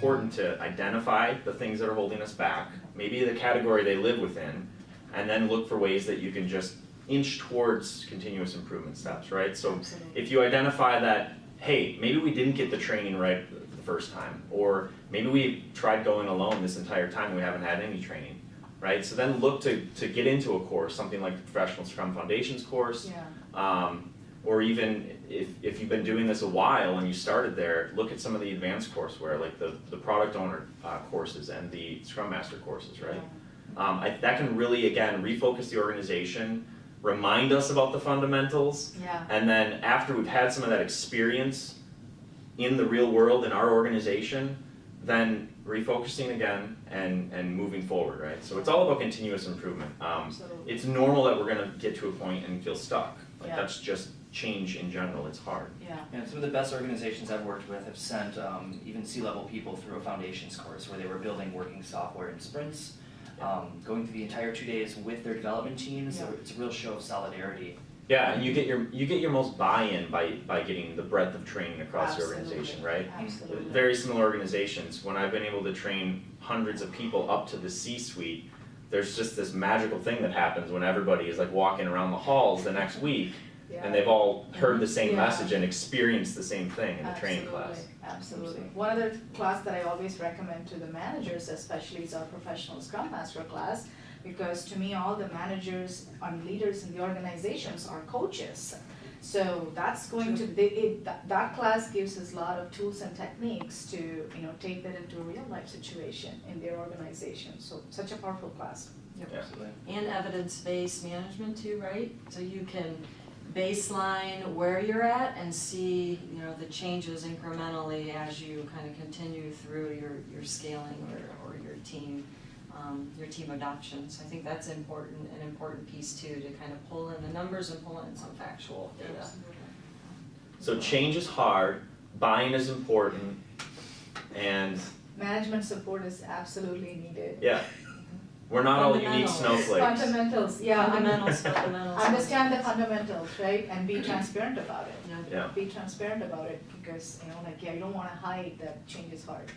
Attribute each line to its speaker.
Speaker 1: important to identify the things that are holding us back, maybe the category they live within, and then look for ways that you can just inch towards continuous improvement steps, right? So if you identify that, hey, maybe we didn't get the training right the first time, or maybe we tried going alone this entire time and we haven't had any training, right? So then look to get into a course, something like the Professional Scrum Foundations course, or even if you've been doing this a while and you started there, look at some of the advanced courseware, like the product owner courses and the Scrum Master courses, right? That can really, again, refocus the organization, remind us about the fundamentals, and then after we've had some of that experience in the real world in our organization, then refocusing again and moving forward, right? So it's all about continuous improvement. It's normal that we're going to get to a point and feel stuck. Like that's just change in general. It's hard.
Speaker 2: And some of the best organizations I've worked with have sent even C-level people through a foundations course where they were building working software in sprints, going through the entire 2 days with their development teams. So it's a real show of solidarity.
Speaker 1: Yeah, and you get your most buy-in by getting the breadth of training across the organization, right?
Speaker 3: Absolutely.
Speaker 1: Very similar organizations. When I've been able to train hundreds of people up to the C-suite, there's just this magical thing that happens when everybody is like walking around the halls the next week, and they've all heard the same message and experienced the same thing in the training class.
Speaker 3: Absolutely. One other class that I always recommend to the managers especially is our Professional Scrum Master class, because to me all the managers and leaders in the organizations are coaches. So that's going to that class gives us a lot of tools and techniques to take that into a real life situation in their organization. So such a powerful class.
Speaker 2: Absolutely.
Speaker 4: And evidence-based management too, right? So you can baseline where you're at and see the changes incrementally as you kind of continue through your scaling or your team adoption. So I think that's an important piece too, to kind of pull in the numbers and pull in some factual data.
Speaker 1: So change is hard, buy-in is important, and
Speaker 3: management support is absolutely needed.
Speaker 1: We're not all unique snowflakes.
Speaker 3: Fundamentals,
Speaker 4: Fundamentals.
Speaker 3: Understand the fundamentals, right? And be transparent about it. Be transparent about it because you don't want to hide that change is hard.